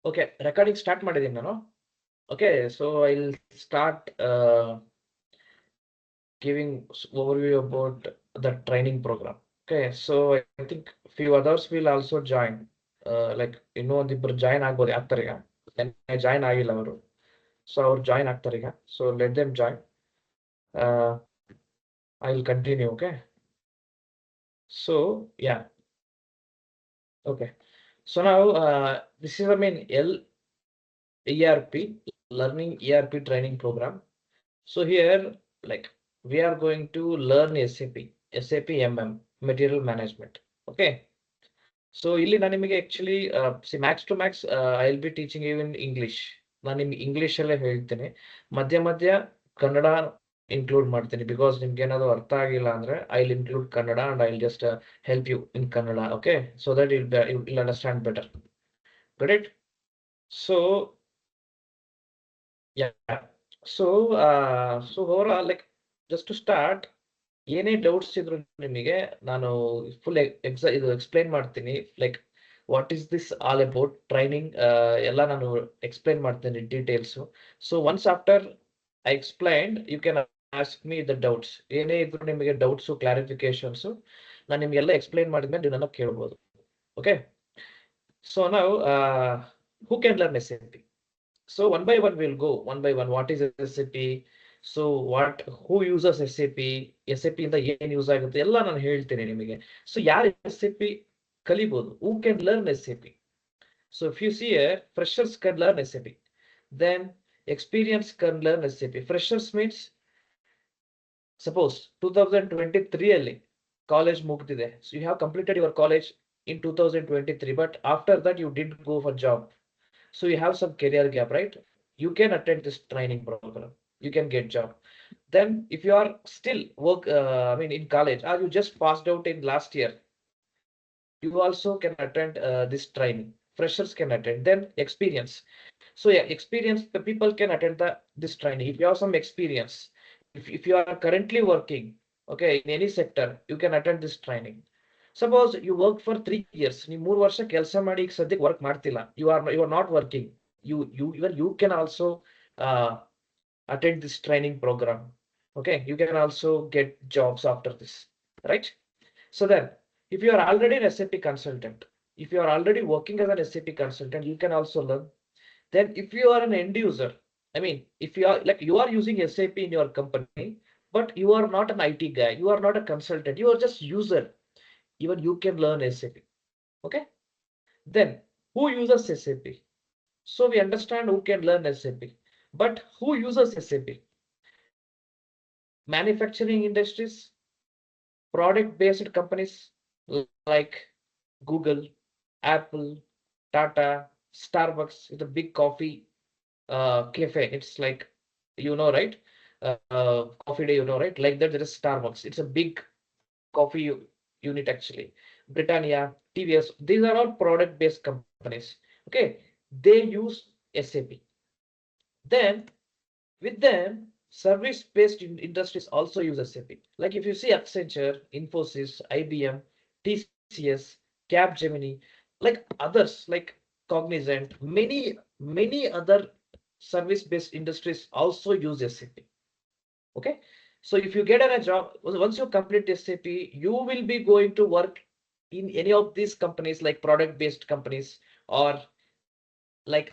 Okay, recording start ಮಾಡಿದೀನಿ ನಾನು. Okay, so I'll start giving overview about the training program. Okay, so I think few others will also join. Like ಇನ್ನೊಂದಿಬ್ರು join ಆಗ್ತಾರೆ ಈಗ. Join ಆಗಿಲ್ಲ ಅವರು. So ಅವ್ರು join ಆಗ್ತಾರೆ ಈಗ. So let them join. I will continue. Okay. So yeah. Okay. So now this is ERP, learning ERP training program. So here, like, we are going to learn SAP MM, material management. Okay. So ಇಲ್ಲಿ ನಾನು ನಿಮಗೆ actually max to max I'll be teaching you in English. ನಾನು ನಿಮ್ಗೆ English ಅಲ್ಲೇ ಹೇಳ್ತೀನಿ. ಮಧ್ಯ ಮಧ್ಯ Kannada include ಮಾಡ್ತೀನಿ ಬಿಕಾಸ್ ನಿಮ್ಗೆ ಏನಾದ್ರು ಅರ್ಥ ಆಗಿಲ್ಲ ಅಂದ್ರೆ I'll include Kannada and I'll just help you in Kannada. Okay, so that you'll understand better. Got it? So yeah. So so overall, like, just to start, ಏನೇ ಡೌಟ್ಸ್ ಇದ್ರು ನಿಮಗೆ ನಾನು ಫುಲ್ ಇದು ಎಕ್ಸ್ಪ್ಲೈನ್ ಮಾಡ್ತೀನಿ. Like what is this all about training ಎಲ್ಲ ನಾನು explain ಮಾಡ್ತೀನಿ details. So once after I explained you can ask me the doubts. ಏನೇ ಇದ್ರು ನಿಮಗೆ ಡೌಟ್ಸು ಕ್ಲಾರಿಫಿಕೇಶನ್ಸು ನಾನು ನಿಮಗೆಲ್ಲ ಎಕ್ಸ್ಪ್ಲೈನ್ ಮಾಡಿದ್ಮೇಲೆ ನೀವು ನನ್ನ ಕೇಳ್ಬೋದು. ಓಕೆ, ಸೊ ನಾವು who can learn SAP? So one by one we'll go one by one. What is SAP? So who uses SAP? SAP ಇಂದ ಏನ್ ಯೂಸ್ ಆಗುತ್ತೆ ಎಲ್ಲ ನಾನು ಹೇಳ್ತೀನಿ ನಿಮಗೆ. ಸೊ ಯಾರು SAP ಕಲಿಬಹುದು? Who can learn SAP? So if you see here, freshers can learn SAP. Then experience can learn SAP. Freshers means suppose 2023 ಅಲ್ಲಿ college ಮುಗ್ದಿದೆ. So you have completed your college in 2023, but after that you didn't go for job. So you have some career gap, right? You can attend this training program. You can get job. Then if you are still in college, or you just passed out in last year, you also can attend this training. Freshers can attend. Then experience. So yeah, experience, the people can attend this training. If you have some experience, if you are currently working, okay, in any sector, you can attend this training. Suppose you worked for 3 years, ನೀವು 3 ವರ್ಷ ಕೆಲಸ ಮಾಡಿ ಈಗ ಸದ್ಯಕ್ಕೆ work ಮಾಡ್ತಿಲ್ಲ, you are not working, you can also attend this training program. Okay, you can also get jobs after this, right? So then if you are already an SAP consultant, if you are already working as an SAP consultant, you can also learn. Then if you are an end user, if you are like, you are using SAP in your company, but you are not an IT guy, you are not a consultant, you are just user, even you can learn SAP. Okay, then who uses SAP? So we understand who can learn SAP, but who uses SAP? Manufacturing industries, product based companies like Google, Apple, Tata, Starbucks is a big coffee cafe. It's like, right? Coffee day, right? Like that, there is Starbucks. It's a big coffee unit actually. Britannia, TVS, these are all product based companies. Okay, they use SAP. Then with them, service based industries also use SAP. Like if you see Accenture, Infosys, IBM, TCS, Capgemini, like others like Cognizant, many other service based industries also use SAP. Okay, so if you get a job, once you complete SAP, you will be going to work in any of these companies, like product based companies, or like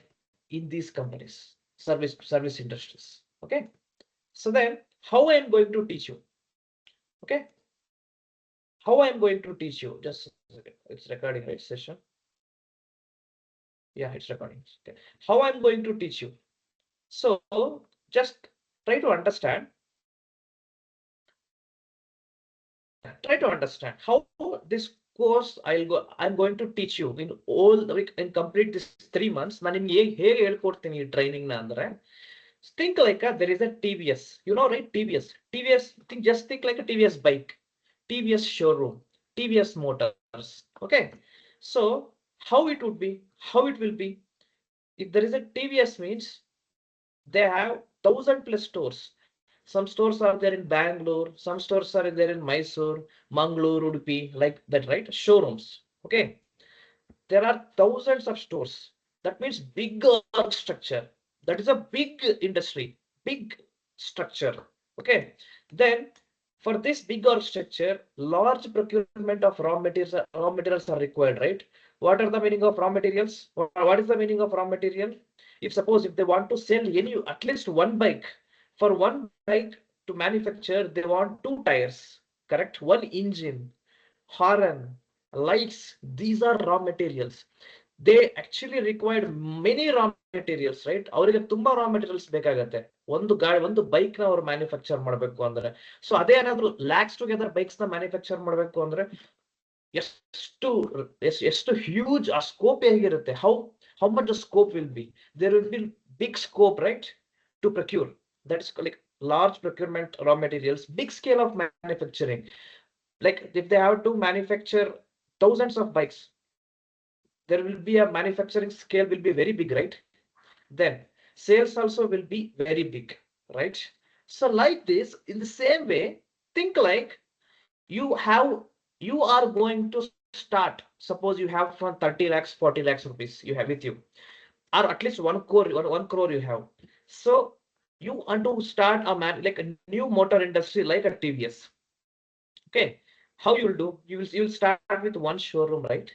in these companies, service industries. Okay, so then how I am going to teach you? Okay, how I am going to teach you? Just a second. It's recording, right? Session. Yeah, it's recording. Okay, how I'm going to teach you? So just try to understand how this course I'm going to teach you in all in complete this 3 months. ನಾನು ನಿಮಗೆ ಹೇಗೆ ಹೇಳ್ಕೊಡ್ತೀನಿ ಈ training ನ ಅಂದ್ರೆ, think like there is a TVS, right? TVS, just think like a TVS bike, TVS showroom, TVS motors. Okay, so how it will be, if there is a TVS means they have 1,000+ stores. Some stores are there in Bangalore, some stores are there in Mysore, Mangalore, Udupi, like that, right? Showrooms. Okay, there are thousands of stores. That means big org structure. That is a big industry, big structure. Okay. Then for this big org structure, large procurement of raw materials are required, right? What are the meaning of raw materials? What is the meaning of raw material? If suppose if they want to sell any at least one bike, for one bike to manufacture, they want two tires, correct? One engine, horn, lights. These are raw materials. They actually required many raw materials, right? ಅವರಿಗೆ ತುಂಬಾ raw materials ಬೇಕಾಗತ್ತೆ ಒಂದು bike ನ ಅವ್ರು manufacture ಮಾಡಬೇಕು ಅಂದ್ರೆ. So ಅದೇ ಏನಾದ್ರು ಲ್ಯಾಕ್ಸ್ ಟುಗೆದರ್ ಬೈಕ್ಸ್ ನ ಮ್ಯಾನುಫ್ಯಾಕ್ಚರ್ ಮಾಡಬೇಕು ಅಂದ್ರೆ ಎಷ್ಟು ಹ್ಯೂಜ್ ಆ ಸ್ಕೋಪ್ ಹೇಗಿರುತ್ತೆ. How much the scope will be. There will be big scope, right, to procure. That is like large procurement raw materials, big scale of manufacturing. Like if they have to manufacture thousands of bikes, there will be a manufacturing scale will be very big, right? Then sales also will be very big, right? So like this, in the same way, think like you are going to start. Suppose you have from 30 lakhs, 40 lakhs rupees you have with you, or at least 1 crore you have. So you want to start like a new motor industry like a TVS. Okay, how you will do? You will start with one showroom, right?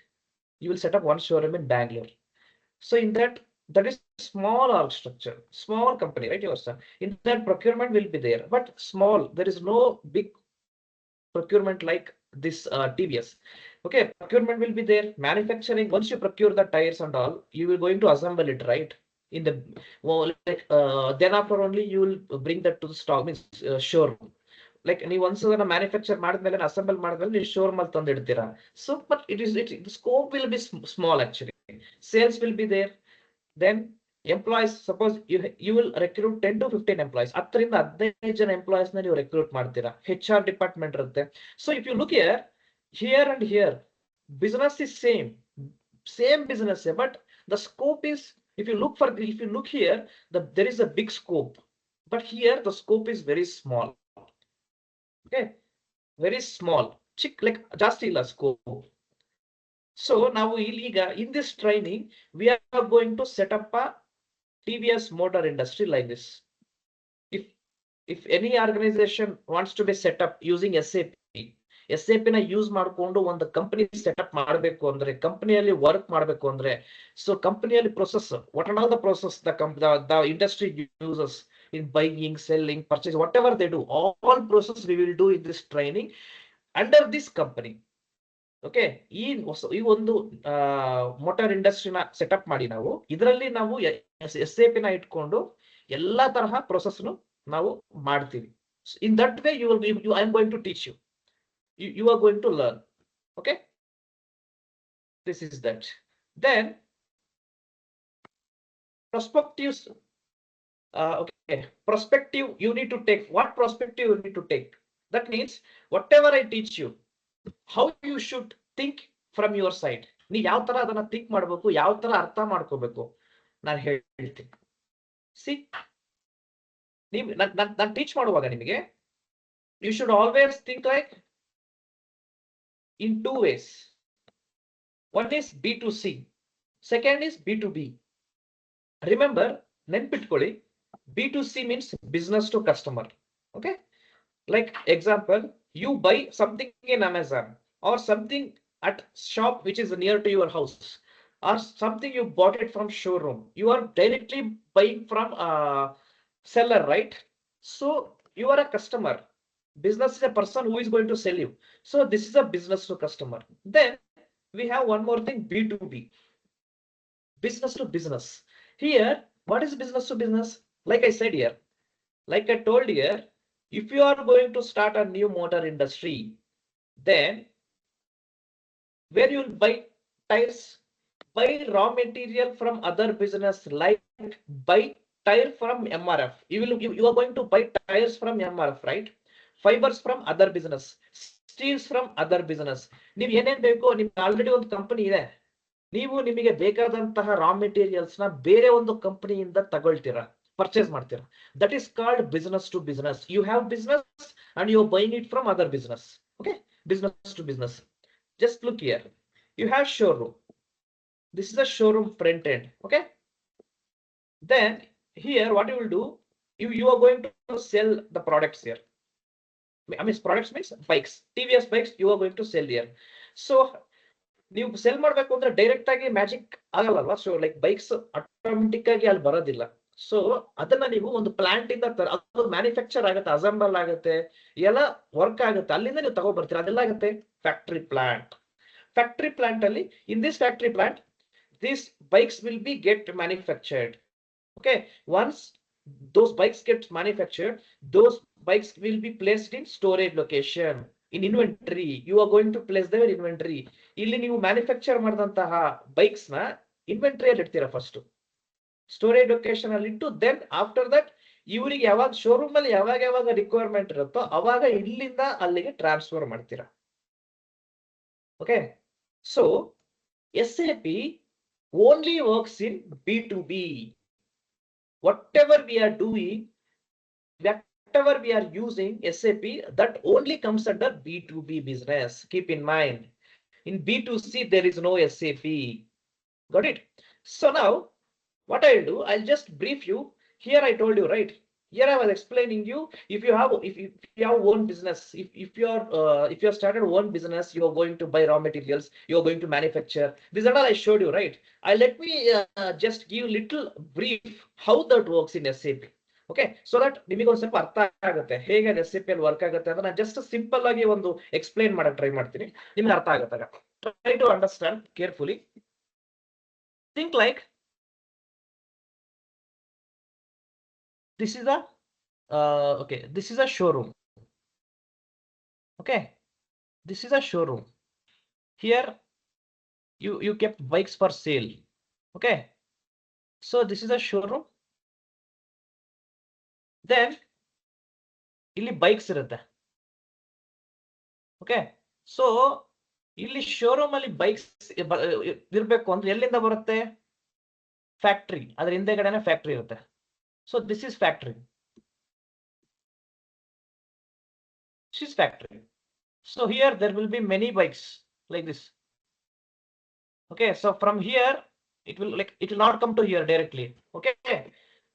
You will set up one showroom in Bangalore. So in that is small org structure, small company, right? Yours. In that procurement will be there, but small. There is no big procurement like this TVS. Okay, procurement will be there. Manufacturing, once you procure the tires and all, you will going to assemble it, right? In the then after only you will bring that to the stock, means showroom. Like ನೀವು ಒಂದ್ಸಲ manufacture ಮಾಡಿದ್ಮೇಲೆ assemble ಮಾಡಿದ್ಮೇಲೆ ನೀವು showroom ಅಲ್ಲಿ ತಂದು ಇಡ್ತೀರಾ. So but the scope will be small actually. Sales will be there. Then employees, suppose you will recruit 10 to 15 employees. 10ರಿಂದ 15 ಜನ employees ನ ನೀವು ರೆಕ್ರೂಟ್ ಮಾಡ್ತೀರಾ. HR ಡಿಪಾರ್ಟ್ಮೆಂಟ್ ಇರುತ್ತೆ. So if you look here and here, business is same business, but the scope is, if you look here, there is a big scope, but here the scope is very small. Okay, very small, chick, like ಜಾಸ್ತಿ ಇಲ್ಲ scope. So now in this training we are going to set up a TVS motor industry like this. If any organization wants to be set up using SAP ನ use ಮಾಡಿಕೊಂಡು ಒಂದು company setup ಮಾಡಬೇಕು ಅಂದ್ರೆ, ಕಂಪನಿಯಲ್ಲಿ work ಮಾಡಬೇಕು ಅಂದ್ರೆ, so ಕಂಪನಿಯಲ್ಲಿ process, what are the process the industry uses in buying, selling, purchase, whatever they do, all process we will do in this training under this company. Okay, ಈ ಒಂದು motor ಇಂಡಸ್ಟ್ರಿನ setup ಮಾಡಿ ನಾವು ಇದರಲ್ಲಿ ನಾವು SAP ನ ಇಟ್ಕೊಂಡು ಎಲ್ಲಾ ತರಹ ಪ್ರೊಸೆಸ್ ನಾವು ಮಾಡ್ತೀವಿ. In that way I am going to teach you are going to learn. Okay, this is that. Then perspectives. Okay, perspective you need to take. What perspective you need to take? That means whatever I teach you, how you should think from your side. ನೀವು ಯಾವ ತರ ಅದನ್ನ think ಮಾಡಬೇಕು, ಯಾವ ತರ ಅರ್ಥ ಮಾಡ್ಕೋಬೇಕು ನಾನು ಹೇಳ್ತೀನಿ. ಸಿ, ನೀವು ನಾನು ಟೀಚ್ ಮಾಡುವಾಗ ನಿಮಗೆ you should always think like in two ways. One is B2C, second is B2B. Remember, ನೆನ್ಪಿಟ್ಕೊಳ್ಳಿ, B2C means business to customer. Okay, like example, you buy something in Amazon or something at shop which is near to your house, or something you bought it from showroom. You are directly buying from a seller, right? So you are a customer. Business is a person who is going to sell you. So this is a business to customer. Then we have one more thing, B2B, business to business. Here, what is business to business? Like I said here, like I told here, if you are going to start a new motor industry, then where you will buy tires, buy raw material from other business, like buy tire from MRF. You are going to buy tires from MRF, right? Fibers from other business, steels from other business. ನೀವು ಏನೇನ್ ಬೇಕೋ, ನಿಮ್ಗೆ already ಒಂದು company ಇದೆ, ನೀವು ನಿಮಗೆ ಬೇಕಾದಂತಹ raw materials ನ ಬೇರೆ ಒಂದು ಕಂಪನಿಯಿಂದ ತಗೊಳ್ತೀರಾ, ಪರ್ಚೇಸ್ ಮಾಡ್ತೀರಾ. That is called business to business. You have business and you are buying it from other business. Okay, business to business. Just look here, you have showroom. This is a showroom front end. Okay. Then here, what you will do, you are going to sell the products here. I mean, products means bikes, TVS bikes. You are going to sell here. So ನೀವು sell ಮಾಡಬೇಕು ಅಂದ್ರೆ direct ಆಗಿ magic ಆಗಲ್ಲಲ್ವಾ. So like bikes automatic ಆಗಿ ಅಲ್ಲಿ ಬರೋದಿಲ್ಲ. So ಅದನ್ನ ನೀವು ಒಂದು ಪ್ಲಾಂಟ್ ಇಂದ ಅದು ಮ್ಯಾನುಫ್ಯಾಕ್ಚರ್ ಆಗುತ್ತೆ, ಅಸೆಂಬಲ್ ಆಗುತ್ತೆ, ಎಲ್ಲ ವರ್ಕ್ ಆಗುತ್ತೆ, ಅಲ್ಲಿಂದ ನೀವು ತಗೊಬರ್ತೀರಾ. ಅದೆಲ್ಲ ಆಗುತ್ತೆ ಫ್ಯಾಕ್ಟರಿ ಪ್ಲಾಂಟ್. ಫ್ಯಾಕ್ಟರಿ ಪ್ಲಾಂಟ್ ಅಲ್ಲಿ, in this factory plant, these bikes will be get manufactured. Okay, once those bikes get manufactured, those bikes will be placed in storage location, in inventory. You are going to place them in inventory. ಇಲ್ಲಿ ನೀವು manufacture ಮಾಡಿದಂತಹ bikes ನ inventory ಅಲ್ಲಿ ಇಡ್ತೀರಾ first, storage location ಅಲ್ಲಿ ಇಟ್ಟು, then after that ಇವರಿಗೆ ಯಾವಾಗ showroom ಅಲ್ಲಿ ಯಾವಾಗ ರಿಕ್ವೈರ್ಮೆಂಟ್ ಇರುತ್ತೋ ಅವಾಗ ಇಲ್ಲಿಂದ ಅಲ್ಲಿಗೆ ಟ್ರಾನ್ಸ್ಫರ್ ಮಾಡ್ತೀರಾ. Okay, so SAP only works in B2B. Whatever we are doing, whatever we are using SAP, that only comes under B2B business. Keep in mind, in B2C there is no SAP. Got it? So now what I'll do, I'll just brief you. Here I told you, right? Here I was explaining you, if you have own business, if you are started one business, you are going to buy raw materials, you are going to manufacture. This is all I showed you, right? Let me just give little brief how that works in SAP. Okay, so that ನಿಮಗೆ ಒಂದು ಸ್ವಲ್ಪ ಅರ್ಥ ಆಗುತ್ತೆ ಹೇಗೆ SAP ಅಲ್ಲಿ work ಆಗುತ್ತೆ ಅಂತ. ನಾನು ಜಸ್ಟ್ ಸಿಂಪಲ್ ಆಗಿ ಒಂದು ಎಕ್ಸ್ಪ್ಲೈನ್ ಮಾಡಕ್ಕೆ ಟ್ರೈ ಮಾಡ್ತೀನಿ, ನಿಮ್ಗೆ ಅರ್ಥ ಆಗುತ್ತೆ. Try to understand carefully. Think like this is a okay, this is a showroom. Okay, this is a showroom. Here you kept bikes for sale. Okay, so this is a showroom. Then ಇಲ್ಲಿ bikes ಇರುತ್ತೆ. Okay, so ಇಲ್ಲಿ showroom ಅಲ್ಲಿ bikes ಇರಬೇಕು ಅಂದ್ರೆ ಎಲ್ಲಿಂದ ಬರುತ್ತೆ? Factory, ಅದ್ರ ಹಿಂದೆಗಡೆನೆ factory ಇರುತ್ತೆ. So this is factory. This is factory. So here there will be many bikes like this. Okay, so from here it will not come to here directly. Okay,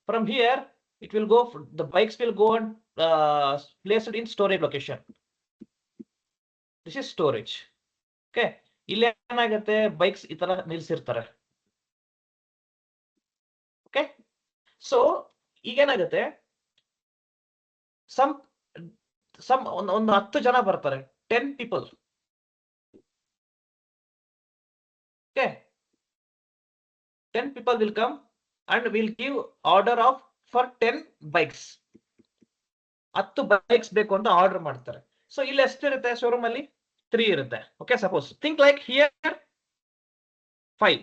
from here it will go, the bikes will go and placed in storage location. This is storage. Okay, ಇಲ್ಲಿ ಏನಾಗುತ್ತೆ, bikes ಈ ತರ ನಿಲ್ಸಿರ್ತಾರೆ. Okay, so ಈಗೇನಾಗುತ್ತೆ, ಒಂದು 10 ಜನ ಬರ್ತಾರೆ, 10 people. Okay, 10 people will come and will give order of for 10 bikes. 10 bikes ಬೇಕು ಅಂತ order ಮಾಡ್ತಾರೆ. ಸೊ ಇಲ್ಲಿ ಎಷ್ಟಿರುತ್ತೆ ಶೋರೂಮ್ ಅಲ್ಲಿ? 3 ಇರುತ್ತೆ. Okay, suppose think like here 5.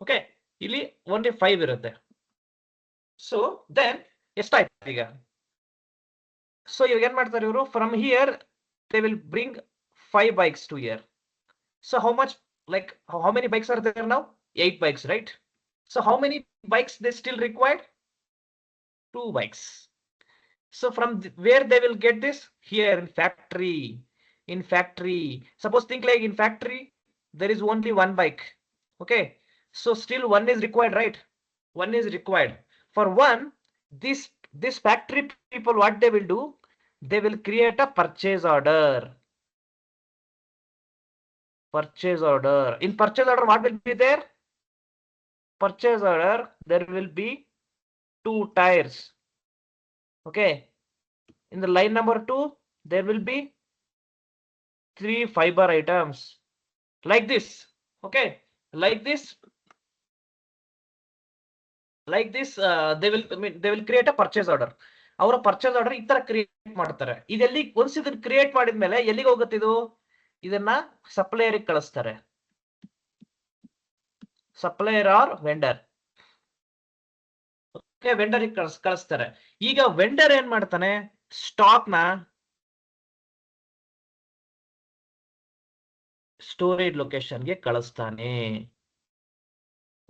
Okay, ಇಲ್ಲಿ ಓನ್ಲಿ 5 ಇರುತ್ತೆ. ಸೊ ದೆನ್ ಎಷ್ಟಾಯ್ತು ಈಗ? ಸೊ ಇವಾಗ ಏನ್ ಮಾಡ್ತಾರೆ ಇವರು, from here they will bring 5 bikes to here. So how much, like how many bikes are there now? 8 bikes, right? So how many bikes they still required? 2 bikes. So from where they will get this? Here in factory. In factory, suppose think like in factory there is only 1 bike. Okay, so still 1 is required, right? 1 is required. For 1, this factory people, what they will do, they will create a purchase order. Purchase order. In purchase order, what will be there? Purchase order, there will be 2 tires. Okay, in the line number 2 there will be 3 fiber items like this. Okay, like this they will create a purchase order. ಅವರ purchase order ಈ ತರ create ಮಾಡ್ತಾರೆ. ಇದೆಲ್ಲಿ once ಇದನ್ನ create ಮಾಡಿದ್ಮೇಲೆ ಎಲ್ಲಿಗೆ ಹೋಗುತ್ತೆ ಇದು? ಇದನ್ನ ಸಪ್ಲೈಯರ್ ಕಳಿಸ್ತಾರೆ, supplier or vendor. Okay, vendor ಕಳಿಸ್ತಾರೆ. ಈಗ ವೆಂಡರ್ ಏನ್ ಮಾಡ್ತಾನೆ, ಸ್ಟಾಕ್ ನ ಸ್ಟೋರೇಜ್ ಲೊಕೇಶನ್ಗೆ ಕಳಿಸ್ತಾನೆ.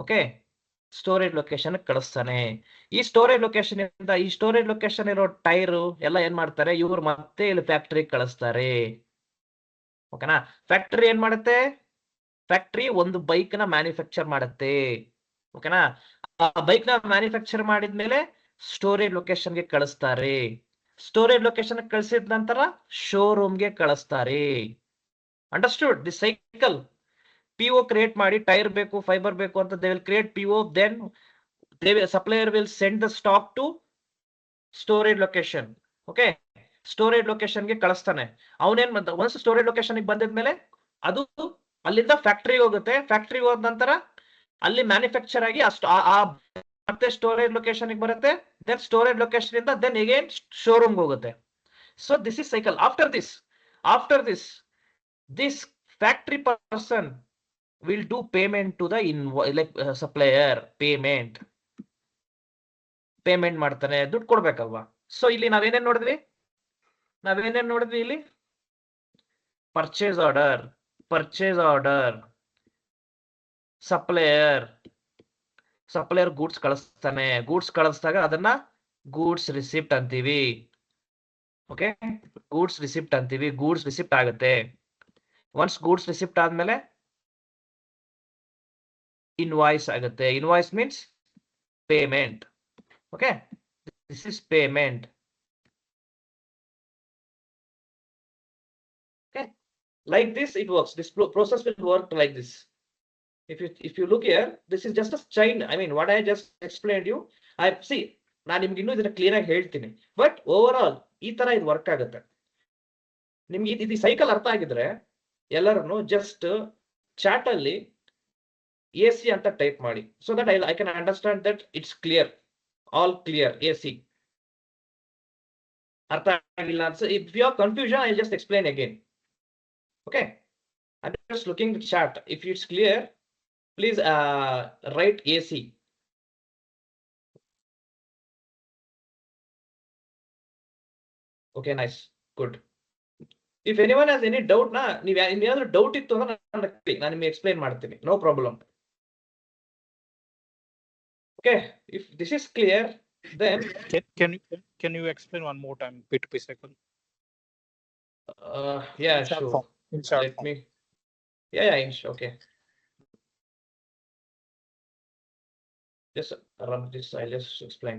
ಓಕೆ, ಸ್ಟೋರೇಜ್ ಲೊಕೇಶನ್ ಕಳಿಸ್ತಾನೆ. ಈ ಸ್ಟೋರೇಜ್ ಲೊಕೇಶನ್ ಇಂದ, ಈ ಸ್ಟೋರೇಜ್ ಲೊಕೇಶನ್ ಇರೋ ಟೈರು ಎಲ್ಲ ಏನ್ ಮಾಡ್ತಾರೆ ಇವ್ರು, ಮತ್ತೆ ಇಲ್ಲಿ ಫ್ಯಾಕ್ಟರಿ ಕಳಿಸ್ತಾರೆ. ಓಕೆನಾ? ಫ್ಯಾಕ್ಟರಿ ಏನ್ ಮಾಡುತ್ತೆ, ಫ್ಯಾಕ್ಟ್ರಿ ಒಂದು ಬೈಕ್ ನ ಮ್ಯಾನುಫ್ಯಾಕ್ಚರ್ ಮಾಡುತ್ತೆ. ಓಕೆನಾ? ಆ ಬೈಕ್ ನ ಮ್ಯಾನುಫ್ಯಾಕ್ಚರ್ ಮಾಡಿದ್ಮೇಲೆ ಸ್ಟೋರೇಜ್ ಲೊಕೇಶನ್ ಗೆ ಕಳಿಸ್ತಾರೆ. ಸ್ಟೋರೇಜ್ ಲೊಕೇಶನ್ ಕಳಿಸಿದ ನಂತರ ಶೋರೂಮ್ ಗೆ ಕಳಿಸ್ತಾರೆ. Understood the cycle? PO create ಮಾಡಿ, ಟೈರ್ ಬೇಕು, ಫೈಬರ್ ಬೇಕು ಅಂತ they will create PO, then supplier will send the stock to storage location. Okay, storage location ಗೆ ಕಳಿಸ್ತಾನೆ. ಅವನೇನ್ ಒನ್ಸ್ ಸ್ಟೋರೇಜ್ ಲೊಕೇಶನ್ ಬಂದಿದ್ಮೇಲೆ ಅದು ಅಲ್ಲಿಂದ ಫ್ಯಾಕ್ಟ್ರಿಗೆ ಹೋಗುತ್ತೆ. ಫ್ಯಾಕ್ಟ್ರಿಗೆ ಹೋದ ನಂತರ ಅಲ್ಲಿ ಮ್ಯಾನುಫ್ಯಾಕ್ಚರ್ ಆಗಿ ಮತ್ತೆ ಸ್ಟೋರೇಜ್ ಲೊಕೇಶನ್ ಬರುತ್ತೆ. ದೆನ್ ಸ್ಟೋರೇಜ್ ಲೊಕೇಶನ್ ಇಂದ ದೆನ್ ಅಗೇನ್ ಶೋರೂಮ್ ಹೋಗುತ್ತೆ. So this is cycle. After this factory person will do payment to the supplier. Payment ಮಾಡ್ತಾನೆ, ದುಡ್ಡು ಕೊಡ್ಬೇಕಲ್ವಾ? ಸೊ ಇಲ್ಲಿ ನಾವೇನೇನ್ ನೋಡಿದ್ವಿ ಇಲ್ಲಿ ಪರ್ಚೇಸ್ ಆರ್ಡರ್, ಸಪ್ಲೈಯರ್ ಗೂಡ್ಸ್ ಕಳಿಸ್ತಾನೆ. ಗೂಡ್ಸ್ ಕಳಿಸಿದಾಗ ಅದನ್ನ ಗೂಡ್ಸ್ ರಿಸಿಪ್ಟ್ ಅಂತೀವಿ. ಓಕೆ, ಗೂಡ್ಸ್ ರಿಸಿಪ್ಟ್ ಆಗುತ್ತೆ. ಒನ್ಸ್ ಗೂಡ್ಸ್ ರಿಸಿಪ್ಟ್ ಆದ್ಮೇಲೆ ಇನ್ವಾಯ್ಸ್ ಆಗುತ್ತೆ. Invoice means payment. Okay, this is payment. Okay, like this it works. This process will work like this. If you look here, this is just a chain. I mean, what I just explained you, I see. ನಾನು ನಿಮ್ಗೆ ಇನ್ನೂ ಇದನ್ನ clear ಆಗಿ ಹೇಳ್ತೀನಿ. But over all ಈ ತರ ಇದು work ಆಗುತ್ತೆ. ನಿಮ್ಗೆ ಇದು ಸೈಕಲ್ ಅರ್ಥ ಆಗಿದ್ರೆ ಎಲ್ಲರೂ ಜಸ್ಟ್ ಚಾಟ್ ಅಲ್ಲಿ AC ಅಂತ ಟೈಪ್ ಮಾಡಿ, so that I can understand that it's clear, all clear. AC ಅರ್ಥ ಆಗಿಲ್ಲ ಅನ್ಸ, if you are confusion I just explain again. Okay, I'm just looking at the chat. If it's clear, please write AC. Okay, nice, good. If anyone has any doubt, ನೀವು ಏನಾದರೂ doubt ಇತ್ತು ಅಂದ್ರೆ ನಾನು ನಿಮಗೆ explain ಮಾಡ್ತೀನಿ, no problem. Okay, if this is clear, then can you explain one more time P2P cycle? Yeah, sure. Let me. Yeah, okay. Just run this. I'll just explain.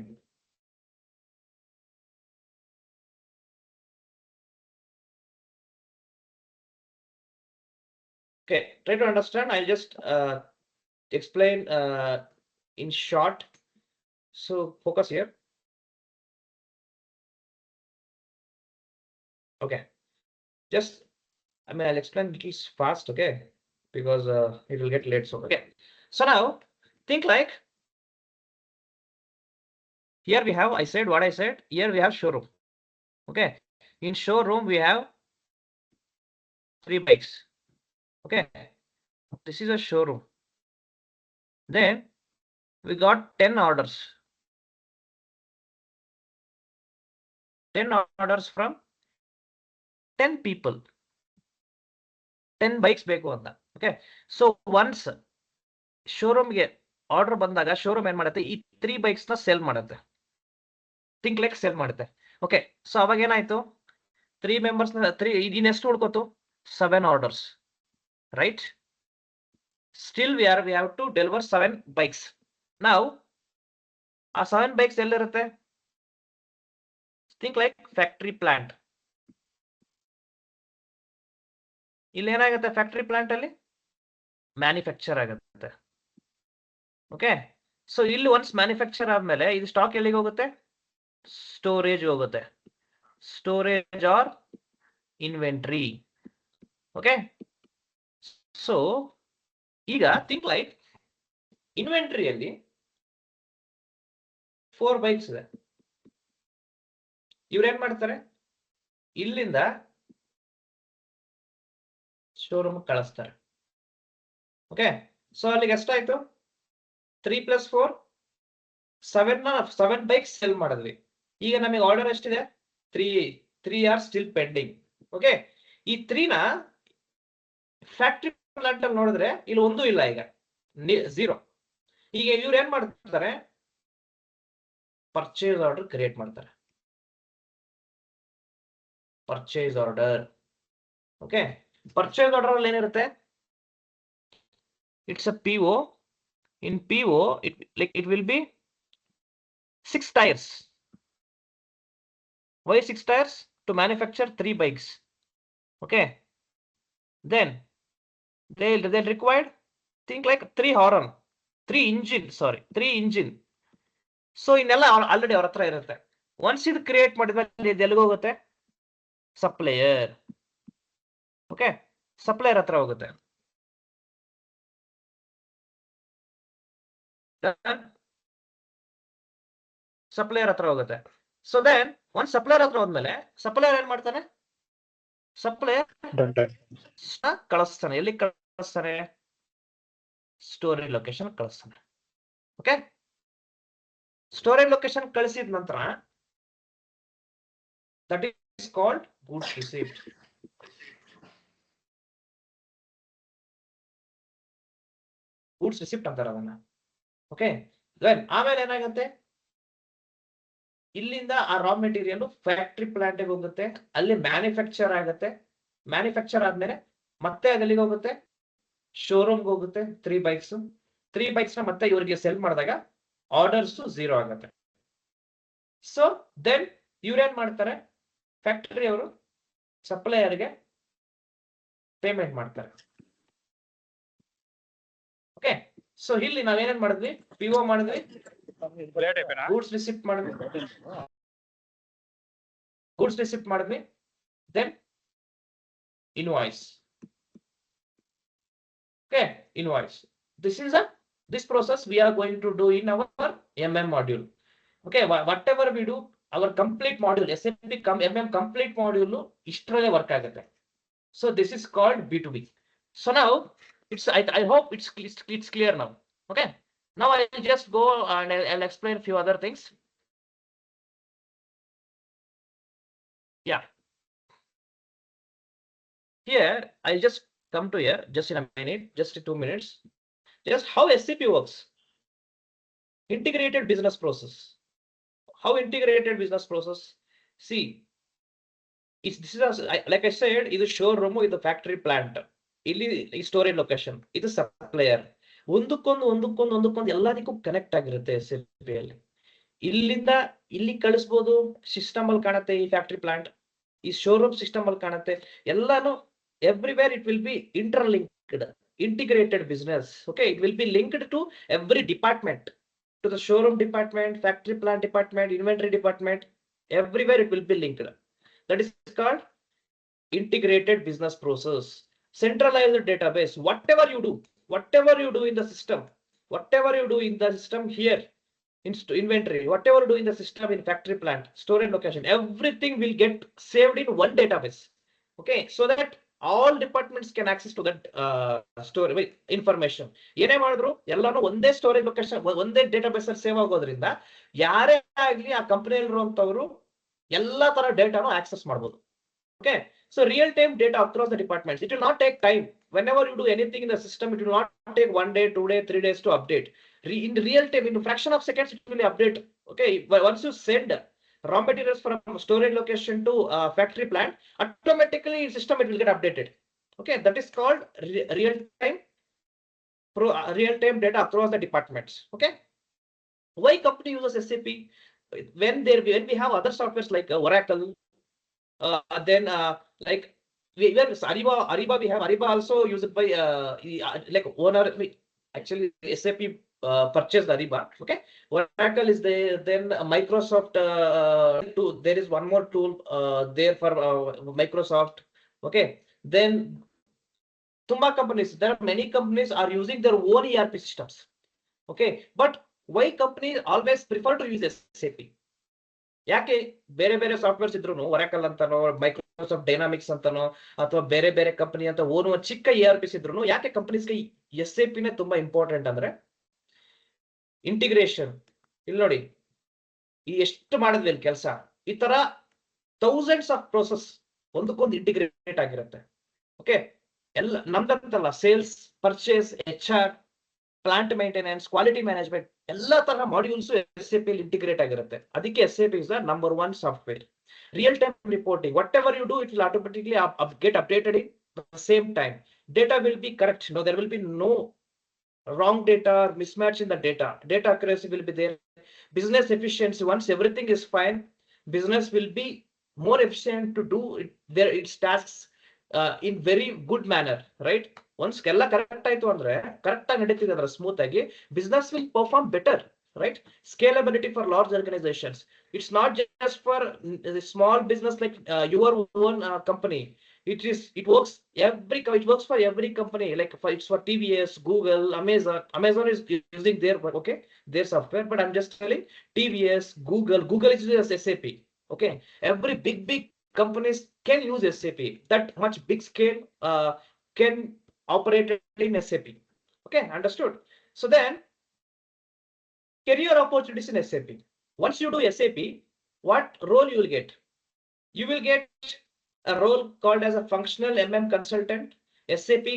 Okay, try to understand. I'll just explain in short. So focus here. Okay, just I'll explain little fast, okay, because it will get late. So okay, so now think like here we have, I said what I said, here we have showroom. Okay, in showroom we have 3 bikes. Okay, this is a showroom. Then we got 10 orders. 10 orders from 10 people. 10 bikes ಬೇಕು ಅಂತ. Okay, so once ಶೋರೂಮ್ಗೆ order ಬಂದಾಗ showroom ಏನ್ ಮಾಡುತ್ತೆ, ಈ 3 bikes ನ sale ಮಾಡುತ್ತೆ. Think like sale ಮಾಡುತ್ತೆ. Okay, so ಅವಾಗ ಏನಾಯ್ತು, 3 members ಇನ್ ಎಷ್ಟು ಉಳ್ಕೋತು, 7 orders, right? Still we have to deliver 7 bikes. Now ಆ 7 bikes ಎಲ್ಲಿರುತ್ತೆ? Think like factory plant. ಇಲ್ಲಿ ಏನಾಗುತ್ತೆ, ಫ್ಯಾಕ್ಟ್ರಿ ಪ್ಲಾಂಟ್ ಅಲ್ಲಿ ಮ್ಯಾನುಫ್ಯಾಕ್ಚರ್ ಆಗುತ್ತೆ. ಓಕೆ, ಸೊ ಇಲ್ಲಿ ಒನ್ಸ್ ಮ್ಯಾನುಫ್ಯಾಕ್ಚರ್ ಆದ್ಮೇಲೆ ಇದು ಸ್ಟಾಕ್ ಎಲ್ಲಿಗೆ ಹೋಗುತ್ತೆ, ಸ್ಟೋರೇಜ್ ಹೋಗುತ್ತೆ. Storage or inventory. Okay, so ಈಗ ಥಿಂಕ್ ಲೈಕ್ ಇನ್ವೆಂಟ್ರಿಯಲ್ಲಿ 4 bikes ಇದೆ. ಇವ್ರೇನ್ ಮಾಡ್ತಾರೆ, ಇಲ್ಲಿಂದ ಶೋರೂಮ್ ಕಳಿಸ್ತಾರೆ. ಓಕೆ, ಸೊ ಅಲ್ಲಿಗೆ ಎಷ್ಟಾಯ್ತು, 3 + 4 7 bikes ಸೆಲ್ ಮಾಡಿದ್ವಿ. ಈಗ ನಮಗೆ ಆರ್ಡರ್ ಎಷ್ಟಿದೆ, 3 are still pending. ಓಕೆ, ಈ 3 ನ ಫ್ಯಾಕ್ಟ್ರಿ ಪ್ಲಾಂಟ್ ಅಲ್ಲಿ ನೋಡಿದ್ರೆ ಇಲ್ಲಿ ಒಂದು ಇಲ್ಲ, ಈಗ 0. ಈಗ ಇವ್ರು ಏನ್ ಮಾಡ್ತಾರೆ, ಪರ್ಚೇಸ್ ಆರ್ಡರ್ ಕ್ರಿಯೇಟ್ ಮಾಡ್ತಾರೆ. Purchase order. Okay, purchase order ಅಲ್ಲಿ ಏನಿರುತ್ತೆ, It's a PO. In PO, it will be 6 tires. Why 6 tires? To manufacture 3 bikes. Okay. Then they'll require, think like 3 horn, 3 engine, sorry, 3 engine. So ಇನ್ನೆಲ್ಲ already ಅವ್ರ ಹತ್ರ ಇರುತ್ತೆ. Once ಇದು create ಮಾಡಿದ್ಮೇಲೆ ಇದು ಎಲ್ಲಿಗೆ ಹೋಗುತ್ತೆ? ಸಪ್ಲೈಯರ್. ಓಕೆ, ಸಪ್ಲೈಯರ್ ಹತ್ರ ಹೋಗುತ್ತೆ. ಸಪ್ಲೈಯರ್ ಹತ್ರ ಹೋಗುತ್ತೆ. ಸೊ ದೆನ್ ಒಂದ್ ಸಪ್ಲೈಯರ್ ಹತ್ರ ಹೋದ್ಮೇಲೆ ಸಪ್ಲೈಯರ್ ಏನ್ ಮಾಡ್ತಾನೆ? ಸಪ್ಲೈಯರ್ ಕಳಿಸ್ತಾನೆ. ಎಲ್ಲಿ ಕಳಿಸ್ತಾನೆ? ಸ್ಟೋರೇಜ್ ಲೊಕೇಶನ್ ಕಳಿಸ್ತಾನೆ. ಓಕೆ, ಸ್ಟೋರೇಜ್ ಲೊಕೇಶನ್ ಕಳಿಸಿದ ನಂತರ that is called goods receipt. Goods receipt ಅಂತಾರೆ ಅದನ್ನ. ಓಕೆ, ದೆನ್ ಆಮೇಲೆ ಏನಾಗುತ್ತೆ? ಇಲ್ಲಿಂದ ಆ ರಾ ಮೆಟೀರಿಯಲ್ ಫ್ಯಾಕ್ಟ್ರಿ ಪ್ಲಾಂಟ್ ಹೋಗುತ್ತೆ, ಅಲ್ಲಿ ಮ್ಯಾನುಫ್ಯಾಕ್ಚರ್ ಆಗುತ್ತೆ. ಮ್ಯಾನುಫ್ಯಾಕ್ಚರ್ ಆದ್ಮೇಲೆ ಮತ್ತೆ ಅದಲ್ಲಿಗೆ ಹೋಗುತ್ತೆ, ಶೋರೂಮ್ಗೆ ಹೋಗುತ್ತೆ. 3 ಬೈಕ್ಸ್, 3 ಬೈಕ್ಸ್ ನ ಮತ್ತೆ ಇವರಿಗೆ ಸೆಲ್ ಮಾಡಿದಾಗ ಆರ್ಡರ್ಸ್ 0 ಆಗುತ್ತೆ. ಸೊ ದೆನ್ ಇವ್ರೇನ್ ಮಾಡ್ತಾರೆ? ಫ್ಯಾಕ್ಟರಿ ಅವರು ಸಪ್ಲೈಯರ್ಗೆ ಪೇಮೆಂಟ್ ಮಾಡ್ತಾರೆ. ಓಕೆ, ಸೊ ಇಲ್ಲಿ ನಾವೇನೇನ್ ಮಾಡಿದ್ವಿ? PO ಮಾಡಿದ್ವಿ, ಗೂಡ್ಸ್ ರಿಸಿಪ್ಟ್ ಮಾಡಿದ್ವಿ, ಗೂಡ್ಸ್ ರಿಸಿಪ್ಟ್ ಮಾಡಿದ್ವಿ, then invoice. Okay, invoice. This process we are going to do in our MM module. Okay, whatever we do, our complete module, SAP MM complete module ಇಷ್ಟರಲ್ಲೇ work ಆಗುತ್ತೆ. So this is called B2B. So now I hope it's clear now. Okay, now I'll just go and I'll explain few other things. Yeah, here I'll just come to here just in a minute, just 2 minutes. Just how SAP works. Integrated business process. How integrated business process? See, this is like I said, is a showroom, is a factory plant. Illi storage location, is a supplier. ಒಂದಕ್ಕೊಂದು ಎಲ್ಲದಕ್ಕೂ connect ಆಗಿರುತ್ತೆ SAP ಅಲ್ಲಿ. ಇಲ್ಲಿಂದ ಇಲ್ಲಿ ಕಳಿಸಬಹುದು, system ಅಲ್ಲಿ ಕಾಣುತ್ತೆ ಈ ಫ್ಯಾಕ್ಟರಿ ಪ್ಲಾಂಟ್, ಈ ಶೋರೂಮ್ ಸಿಸ್ಟಮ್ ಅಲ್ಲಿ ಕಾಣುತ್ತೆ, ಎಲ್ಲಾನು everywhere it will be interlinked, integrated business. Okay, it will be linked to every department, to the showroom department, factory plant department, inventory department, everywhere it will be linked. That is called integrated business process. Centralized database. Whatever you do in the system, here in inventory, whatever you do in the system in factory plant, storage location, everything will get saved in one database. Okay, so that all departments can access to that store information. ಏನೇ ಮಾಡಿದ್ರು ಎಲ್ಲಾನು ಒಂದೇ storage location, ಒಂದೇ database ಅಲ್ಲಿ save ಆಗೋದ್ರಿಂದ ಯಾರೇ ಆಗ್ಲಿ ಆ ಕಂಪನಿಯಲ್ಲಿ ಇರುವಂತವರು ಎಲ್ಲಾ ತರ ಡೇಟಾನು ಆಕ್ಸೆಸ್ ಮಾಡಬಹುದು. Okay, so real time data across the departments. It will not take time. Whenever you do anything in the system, it will not take 1 day, 2 day, 3 days to update. In real time, in a fraction of seconds, it will update. Okay, once you send raw materials from storage location to factory plant, automatically in system it will get updated. Okay, that is called real time data across the departments. Okay, why company uses SAP? When we have other softwares like Oracle, then like Ariba, we have Ariba also used by like owner. Actually, SAP purchased Ariba. Okay, Oracle is there. Then Microsoft. There is one more tool there for Microsoft. Okay, then tumba companies. There are many companies are using their own ERP systems. Okay, but why companies always prefer to use SAP? ಯಾಕೆ ಬೇರೆ ಬೇರೆ softwares ಇದ್ರು, Oracle ಅಂತಾನೋ, Microsoft dynamics ಅಂತಾನೋ, ಅಥವಾ ಬೇರೆ ಬೇರೆ company ಅಂತ ಓನುವ ಚಿಕ್ಕ ERPs ಇದ್ರು, ಯಾಕೆ ಕಂಪನೀಸ್ಗೆ SAP ನೇ ತುಂಬಾ ಇಂಪಾರ್ಟೆಂಟ್ ಅಂದ್ರೆ ಇಂಟಿಗ್ರೇಷನ್. ಇಲ್ಲಿ ನೋಡಿ, ಈ ಎಷ್ಟು ಮಾಡಿದ್ವಿ ಇಲ್ಲಿ ಕೆಲಸ, ಈ ತರ ಥೌಸಂಡ್ಸ್ ಆಫ್ ಪ್ರೋಸೆಸ್ ಒಂದಕ್ಕೊಂದು ಇಂಟಿಗ್ರೇಟ್ ಆಗಿರುತ್ತೆ. ಓಕೆ, ಎಲ್ಲ ನಮ್ದಂತಲ್ಲ, sales, purchase, HR, plant maintenance, quality management, ಎಲ್ಲಾ ತರ ಮಾಡ್ಯೂಲ್ಸ್ SAP ಅಲ್ಲಿ ಇಂಟಿಗ್ರೇಟ್ ಆಗಿರುತ್ತೆ. ಅದಕ್ಕೆ SAP is the number 1 software. Real time reporting, whatever you do, it will automatically get updated in the same time. Data will be correct. No, there will be no wrong data, mismatch in the data. Data accuracy will be there. Business efficiency, once everything is fine, business will be more efficient to do its tasks in very good manner, right? Once ಎಲ್ಲ correct ಆಯ್ತು ಅಂದ್ರೆ correct ಆಗಿ ನಡೀತಿದೆ ಅಂದ್ರೆ smooth ಆಗಿ business will perform better, right? Scalability for large organizations. It's not just for the small business like your own company. It works for every company, like it's for TVS, Google, Amazon is using their software, but I'm just telling TVS, Google is using SAP. Okay, every big companies can use SAP. That much big scale can operate in SAP. Okay, understood. So then, career opportunities in SAP. Once you do SAP, what role you will get? You will get a role called as a functional consultant, SAP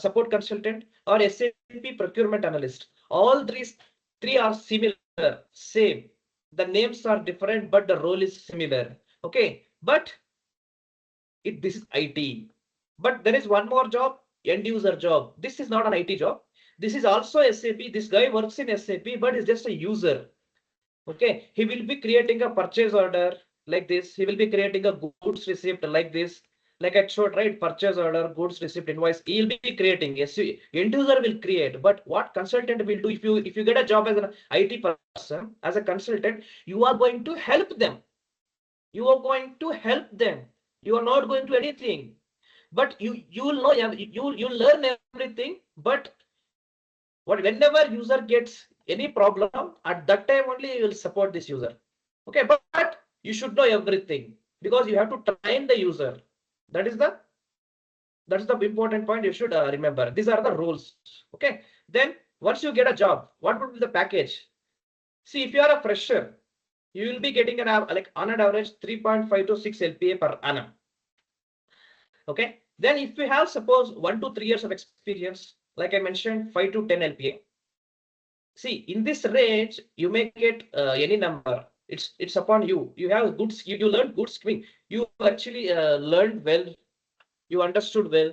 support consultant, or SAP procurement analyst. All three are similar, same. The names are different, but the role is similar. Okay, but this is IT. But there is one more job, end user job. This is not an IT job. This is also SAP. This guy works in SAP, but is just a user. Okay, he will be creating a purchase order like this. He will be creating a goods receipt like this. Like I showed, right? Purchase order, goods receipt, invoice. He'll be creating. Yes, end user will create. But what consultant will do, if you get a job as an IT person, as a consultant, you are going to help them. You are going to help them. You are not going to anything. But you will know, you learn everything. But whenever user gets any problem, at that time only you will support this user. Okay, but you should know everything because you have to train the user. That is the important point you should remember. These are the rules. Okay, then once you get a job, what would be the package? See, if you are a fresher, you will be getting like on an average 3.5 to 6 LPA per annum. Okay, then if you have suppose 1 to 3 years of experience, like I mentioned, 5 to 10 LPA. See, in this range, you may get any number. It's upon you. You have good skill. You learned good skill. You actually learned well. You understood well,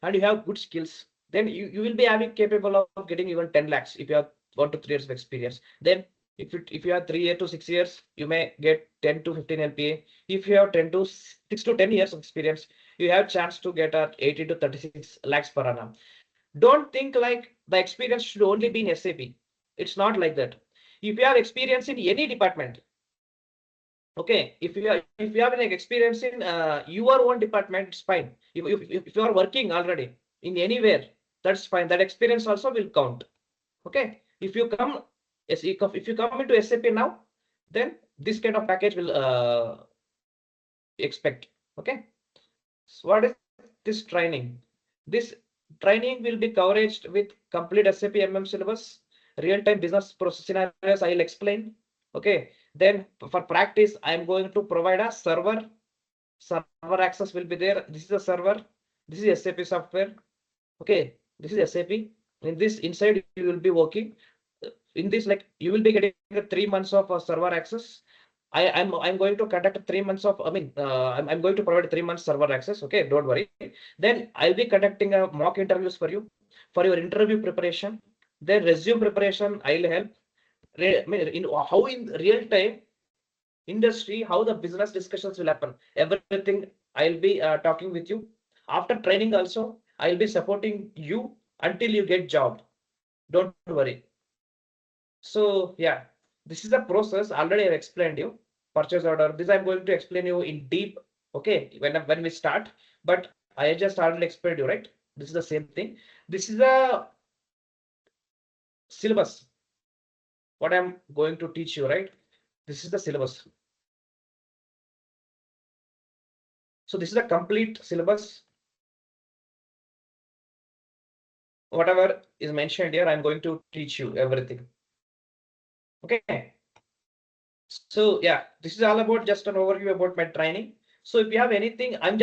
and you have good skills. Then you will be having capable of getting even 10 lakhs if you have 1 to 3 years of experience. Then if you have 3 years to 6 years, you may get 10 to 15 LPA. If you have 10 to 6 to 10 years of experience, you have chance to get 80 to 36 lakhs per annum. Don't think like the experience should only be in SAP. It's not like that. If you have experience in any department, okay, if you have an experience in your own department, it's fine. If you are working already in anywhere, that's fine. That experience also will count. Okay, if you come into SAP now, then this kind of package will expect. Okay, so what is this training? This training will be covered with complete SAP syllabus, real-time business process scenarios I'll explain. Okay, then for practice, I'm going to provide a server access will be there. This is a server. This is SAP software. Okay, this is SAP. In this inside, you will be working. In this, like you will be getting 3 months of server access. I'm going to conduct 3 months of, I'm going to provide 3 months server access. Okay, don't worry. Then I'll be conducting a mock interviews for you, for your interview preparation. Then resume preparation, I'll help. In how in real time industry, how the business discussions will happen. Everything I'll be talking with you. After training also, I'll be supporting you until you get job. Don't worry. So yeah, this is the process. Already I've explained you. Purchase order. This I'm going to explain you in deep. Okay, when we start. But I just already explained you, right? This is the same thing. This is a syllabus. What I'm going to teach you, right? This is the syllabus. So this is a complete syllabus. Whatever is mentioned here, I'm going to teach you everything. Okay. So yeah, this is all about just an overview about my training. So if you have anything, I'm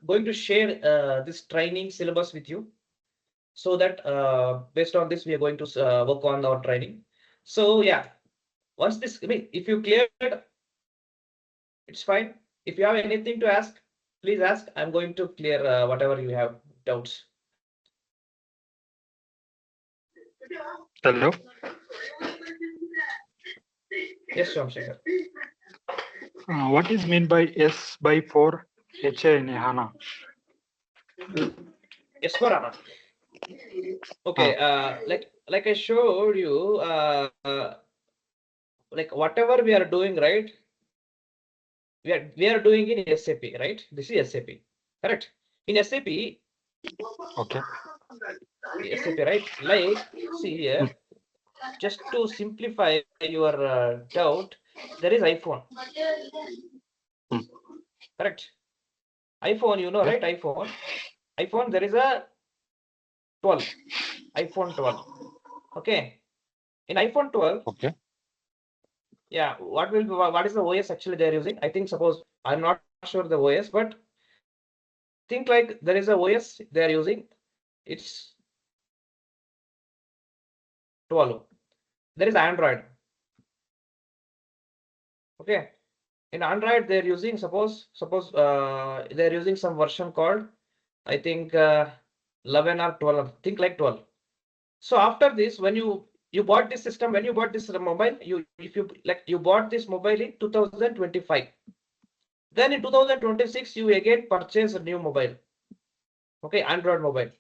going to share this training syllabus with you, so that based on this, we are going to work on our training. So yeah, once this, if you cleared, it's fine. If you have anything to ask, please ask. I'm going to clear whatever you have doubts. Hello. Yes, Shamshekhar. What is mean by S by 4 HA in HANA? Yes, for Anna. Okay, like I showed you, like whatever we are doing, right? We are doing in SAP, right? This is SAP, correct? In SAP, Okay. right? Like, see here, just to simplify your doubt, there is iPhone, Hmm. correct? iPhone, you know, Yeah. right? iPhone, there is a 12, iPhone 12. Okay, in iPhone 12, Okay. yeah, what is the OS actually they are using? I think suppose I'm not sure the OS, but think like there is a OS they are using. It's 12. There is Android. Okay, in Android they're using suppose they're using some version called I think 11 or 12. Think like 12. So after this, when you bought this system, when you bought this mobile, you bought this mobile in 2025. Then in 2026, you again purchase a new mobile. Okay, Android mobile.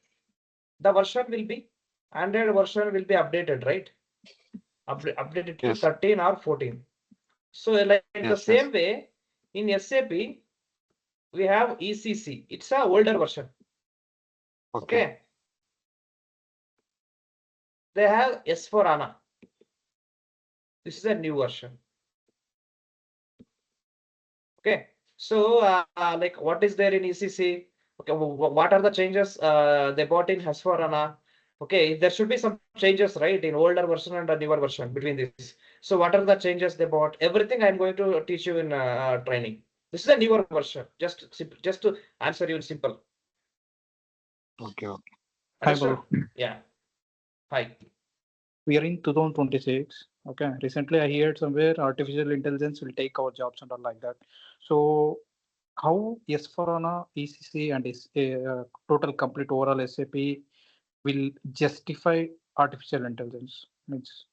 The version will be Android version will be updated, right? Updated to Yes. 13 or 14. So like the Yes. same way in SAP, we have ECC. It's a older version. Okay. Okay. They have S4HANA. This is a new version. Okay. So like what is there in ECC? Okay, what are the changes they bought in S4HANA? Okay, there should be some changes, right, in older version and a newer version between this. So what are the changes they bought? Everything I'm going to teach you in training. This is a newer version. Just to answer you in simple. Okay. Okay. Hi, Understood? Babu. Yeah. Hi. We are in 2026. Okay. Recently, I heard somewhere artificial intelligence will take our jobs and all like that. So, how S4HANA, ECC, and total complete overall SAP will justify artificial intelligence? Means,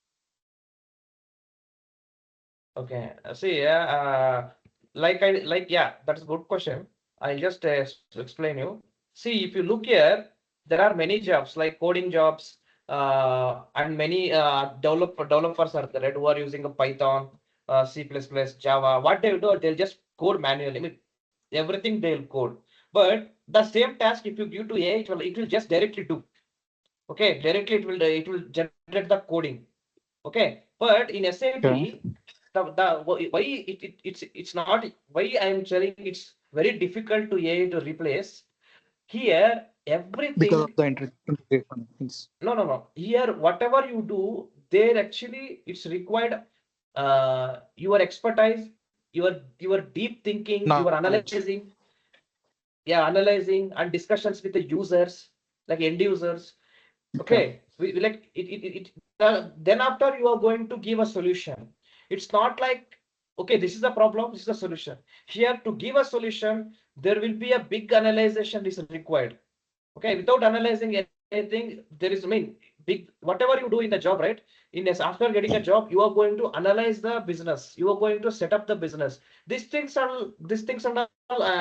Okay. See, yeah, that's a good question. I'll just explain you. See, if you look here, there are many jobs like coding jobs, and many developers are there, right, who are using a Python, C++, Java. What they'll do, they'll just code manually. I mean, everything they'll code. But the same task, if you give to AI, it will just directly do. Okay, directly it will generate the coding. Okay, but in SAP, okay, why it's not, why I'm telling it's very difficult to AI to replace. Here because everything, of the integration. Means, no, here whatever you do there, actually it's required your expertise, your deep thinking, your knowledge. analyzing, yeah, analyzing and discussions with the users, like end users. Okay. Okay, we like then after you are going to give a solution. It's not like, okay, this is the problem, this is the solution. Here to give a solution, there will be a big analyzation is required. Okay, without analyzing anything, there is, I mean, big, whatever you do in the job, right? In this, after getting a job, you are going to analyze the business. You are going to set up the business. These things are not,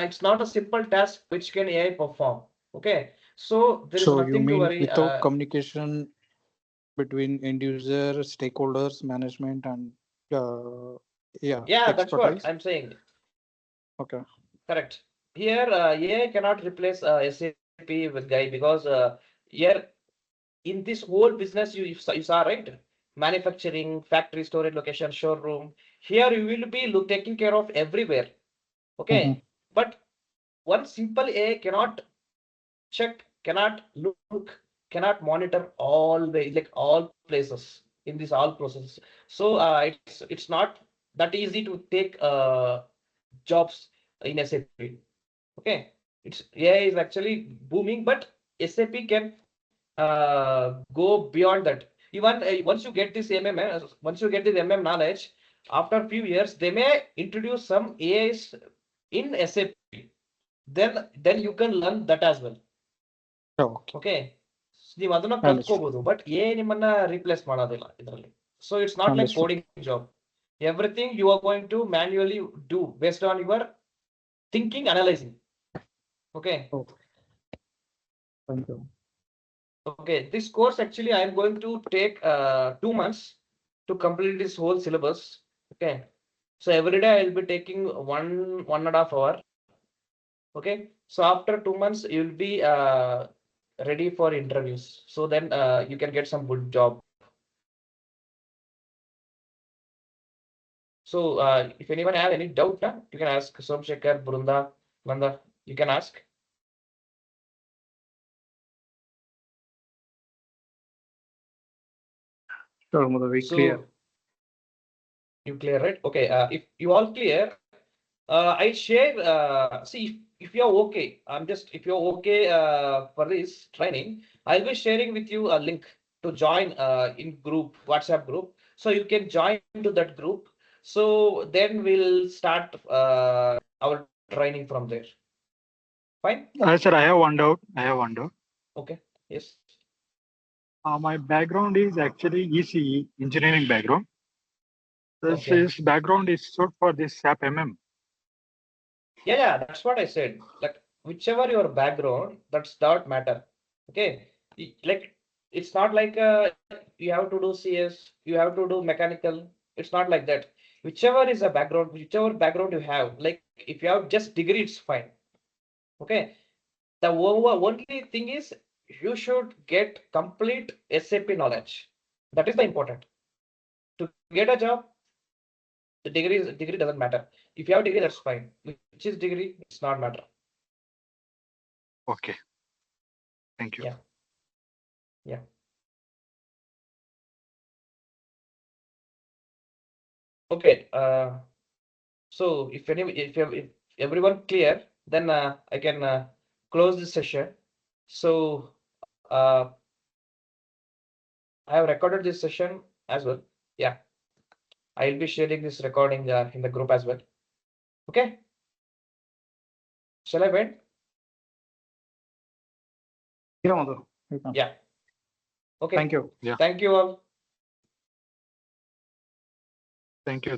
it's not a simple task which can AI perform. Okay, so there is So you nothing to mean worry. without communication between end user, stakeholders, management, and uh, yeah, Yeah, that's what expertise? I'm saying. Okay. Correct. Here, AI cannot replace SAP with Guy because here in this whole business you saw, right? Manufacturing, factory, storage location, showroom. Here you will be taking care of everywhere. Mhm. Okay, but one simple AI cannot check, cannot look, cannot monitor all the, like, all places in this all process. So it's not that easy to take jobs in SAP. Okay, it's AI is actually booming, but SAP can go beyond that. Even once you get this once you get this knowledge, after a few years, they may introduce some AIs in SAP. Then you can learn that as well. Okay. Okay, ನೀವು ಅದನ್ನ ಕಲ್ತ್ಕೋಬಹುದು, but ನಿಮ್ಮನ್ನ replace ಮಾಡೋದಿಲ್ಲ ಇದರಲ್ಲಿ. So it's not like Understood. Coding job. Everything you are going to manually do based on your thinking, analyzing. Okay. Thank you. Okay, this course actually I am going to take 2 months to complete this whole syllabus. Okay, so every day I will be taking 1.5 hour. Okay, so after 2 months you will be ready for interviews, so then you can get some good job. So if anyone have any doubt, you can ask Somshekhar, Brunda, Nanda, you can ask. Sure, Madhu, we So clear. you clear, right? Okay, if you all clear, I share, see if you're okay, if you're okay for this training, I'll be sharing with you a link to join in group, WhatsApp group. So you can join to that group. So then we'll start our training from there. Fine? Sir, I have one doubt. Okay, yes. My background is actually ECE, engineering background. Okay. This background is suited for this SAP MM. Yeah, that's what I said. Like whichever your background, that's not matter. Okay, like it's not like you have to do CS, you have to do mechanical. It's not like that. Whichever is a background, whichever background you have, like if you have just degree, it's fine. Okay, the only thing is you should get complete SAP knowledge. That is the important. To get a job, the degree doesn't matter. If you have degree, that's fine. Which is degree, it's not matter. Okay. Thank you. Yeah. Okay. So if everyone clear, then I can close this session. So I have recorded this session as well. Yeah, I'll be sharing this recording in the group as well. Okay. Shall I wait? Yeah, Madhu. You can. Yeah. Okay. Thank you. Yeah. Thank you all. Thank you.